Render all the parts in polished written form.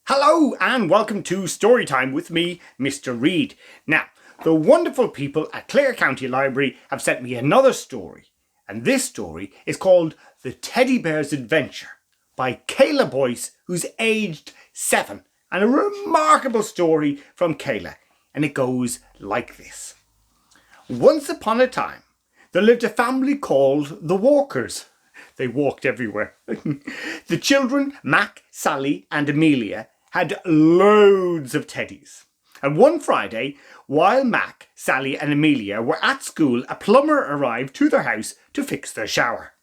Hello and welcome to Storytime with me, Mr. Reed. Now, the wonderful people at Clare County Library have sent me another story, and this story is called The Teddy Bear's Adventure by Boyce, who's aged 7, and a remarkable story from Kayla, and it goes like this. Once upon a time, there lived a family called the Walkers. They walked everywhere. The children, Mac, Sally and Amelia, had loads of teddies. And one Friday, while Mac, Sally and Amelia were at school, a plumber arrived to their house to fix their shower.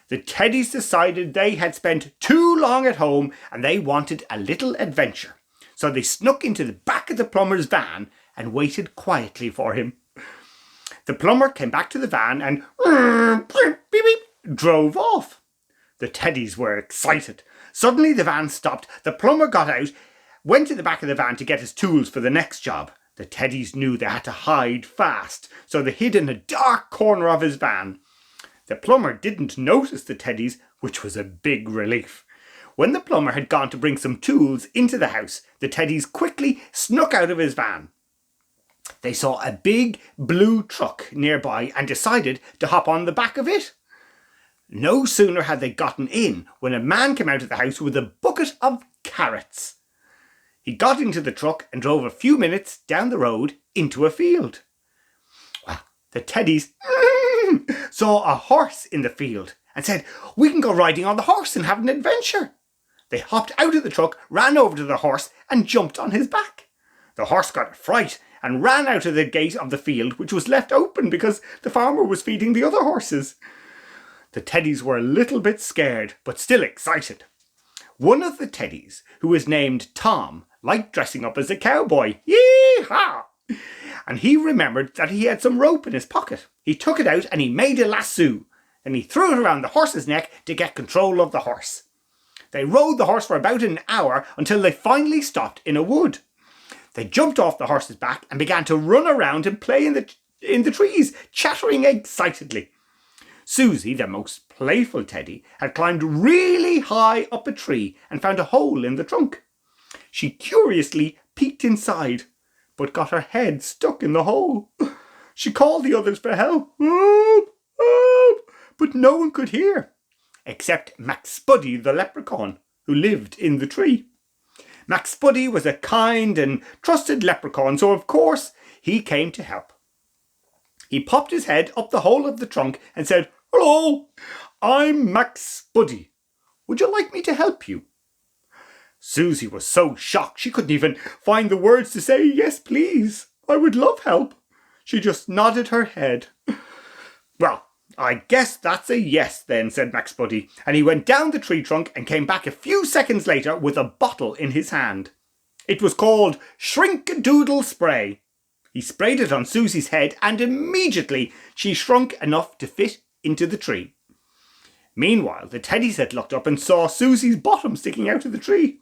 The teddies decided they had spent too long at home and they wanted a little adventure. So they snuck into the back of the plumber's van and waited quietly for him. The plumber came back to the van and drove off. The teddies were excited. Suddenly the van stopped. The plumber got out, went to the back of the van to get his tools for the next job. The teddies knew they had to hide fast, so they hid in a dark corner of his van. The plumber didn't notice the teddies, which was a big relief. When the plumber had gone to bring some tools into the house, the teddies quickly snuck out of his van. They saw a big blue truck nearby and decided to hop on the back of it. No sooner had they gotten in when a man came out of the house with a bucket of carrots. He got into the truck and drove a few minutes down the road into a field. Well, the teddies saw a horse in the field and said, "We can go riding on the horse and have an adventure." They hopped out of the truck, ran over to the horse and jumped on his back. The horse got a fright and ran out of the gate of the field, which was left open because the farmer was feeding the other horses. The teddies were a little bit scared, but still excited. One of the teddies, who was named Tom, liked dressing up as a cowboy. Yee-haw! And he remembered that he had some rope in his pocket. He took it out and he made a lasso. Then he threw it around the horse's neck to get control of the horse. They rode the horse for about an hour until they finally stopped in a wood. They jumped off the horse's back and began to run around and play in the trees, chattering excitedly. Susie, the most playful teddy, had climbed really high up a tree and found a hole in the trunk. She curiously peeked inside, but got her head stuck in the hole. She called the others for help. "Help! Help!" But no one could hear, except MacSpuddy the leprechaun, who lived in the tree. MacSpuddy was a kind and trusted leprechaun, so of course he came to help. He popped his head up the hole of the trunk and said, "Hello, I'm MacSpuddy. Would you like me to help you?" Susie was so shocked she couldn't even find the words to say, "Yes, please. I would love help." She just nodded her head. "Well, I guess that's a yes then," said MacSpuddy, and he went down the tree trunk and came back a few seconds later with a bottle in his hand. It was called Shrink-a-Doodle Spray. He sprayed it on Susie's head and immediately she shrunk enough to fit into the tree. Meanwhile, the teddies had looked up and saw Susie's bottom sticking out of the tree.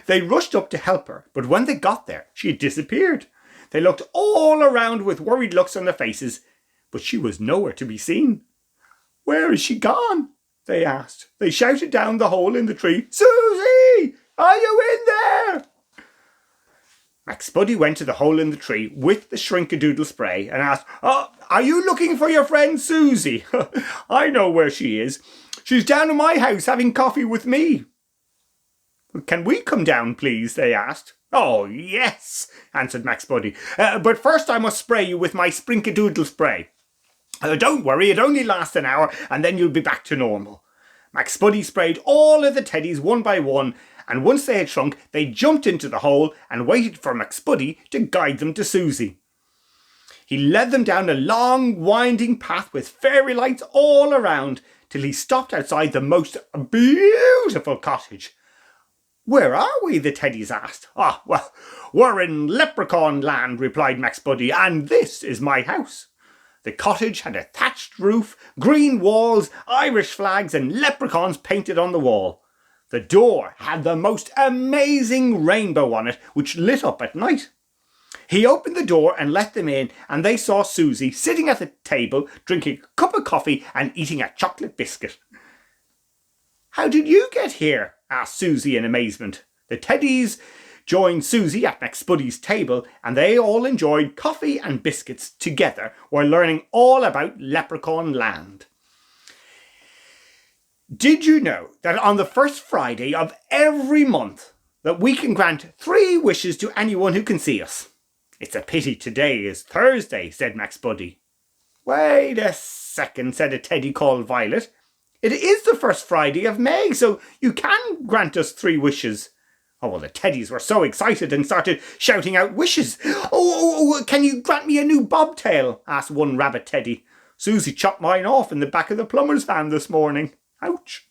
They rushed up to help her, but when they got there, she had disappeared. They looked all around with worried looks on their faces, but she was nowhere to be seen. "Where is she gone?" they asked. They shouted down the hole in the tree, "Susie, are you in there?" MacSpuddy went to the hole in the tree with the Shrink-a-Doodle Spray and asked, "Are you looking for your friend Susie? I know where she is. She's down at my house having coffee with me." "Can we come down, please?" they asked. "Oh, yes," answered MacSpuddy. "But first I must spray you with my Shrink-a-Doodle Spray. Don't worry, it only lasts an hour and then you'll be back to normal." MacSpuddy sprayed all of the teddies one by one, and once they had shrunk, they jumped into the hole and waited for MacSpuddy to guide them to Susie. He led them down a long, winding path with fairy lights all around till he stopped outside the most beautiful cottage. "Where are we?" the teddies asked. Well, we're in Leprechaun Land," replied MacSpuddy, "and this is my house." The cottage had a thatched roof, green walls, Irish flags and leprechauns painted on the wall. The door had the most amazing rainbow on it, which lit up at night. He opened the door and let them in, and they saw Susie sitting at the table, drinking a cup of coffee and eating a chocolate biscuit. "How did you get here?" asked Susie in amazement. The Teddies joined Susie at McSpuddy's table, and they all enjoyed coffee and biscuits together while learning all about Leprechaun Land. Did you know that on the first Friday of every month that we can grant 3 wishes to anyone who can see us? "It's a pity today is Thursday," said McSpuddy. "Wait a second," said a Teddy called Violet. "It is the first Friday of May, so you can grant us 3 wishes." Oh, well, the Teddies were so excited and started shouting out wishes. Oh, can you grant me a new bobtail?" asked one rabbit Teddy. "Susie chopped mine off in the back of the plumber's van this morning." "Ouch."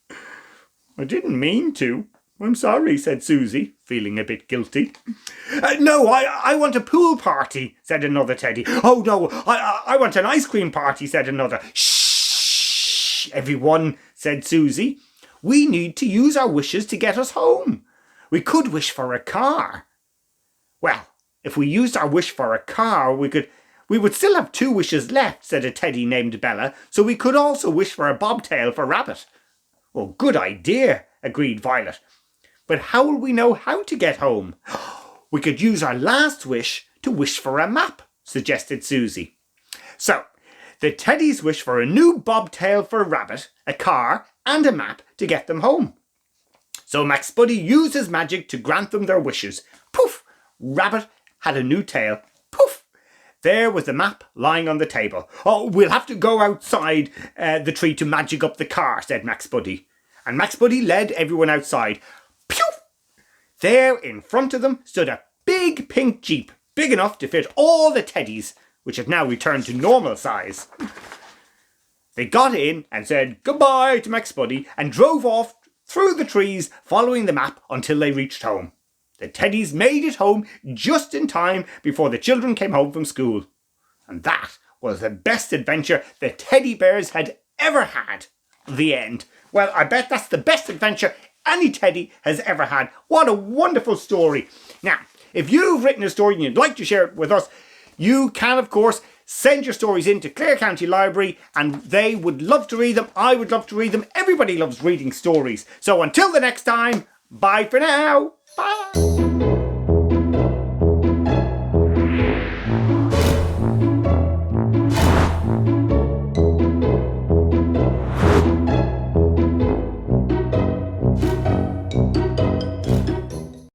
"I didn't mean to. I'm sorry," said Susie, feeling a bit guilty. No, I want a pool party," said another Teddy. "Oh, no, I want an ice cream party," said another. "Shh, everyone," said Susie. "We need to use our wishes to get us home. We could wish for a car." "Well, if we used our wish for a car, we would still have 2 wishes left," said a Teddy named Bella, "so we could also wish for a bobtail for Rabbit." "Well, good idea," agreed Violet. "But how will we know how to get home?" "We could use our last wish to wish for a map," suggested Susie. So, the Teddies wished for a new bobtail for Rabbit, a car, and a map to get them home. So McSpuddy used his magic to grant them their wishes. Poof! Rabbit had a new tail. Poof! There was the map lying on the table. "Oh, we'll have to go outside the tree to magic up the car," said McSpuddy. And McSpuddy led everyone outside. Pew! There in front of them stood a big pink Jeep, big enough to fit all the Teddies, which had now returned to normal size. They got in and said goodbye to McSpuddy and drove off through the trees, following the map until they reached home. The Teddies made it home just in time before the children came home from school. And that was the best adventure the teddy bears had ever had. The end. Well, I bet that's the best adventure any teddy has ever had. What a wonderful story. Now, if you've written a story and you'd like to share it with us, you can, of course, send your stories in to Clare County Library, and they would love to read them. I would love to read them. Everybody loves reading stories. So until the next time, bye for now. Bye.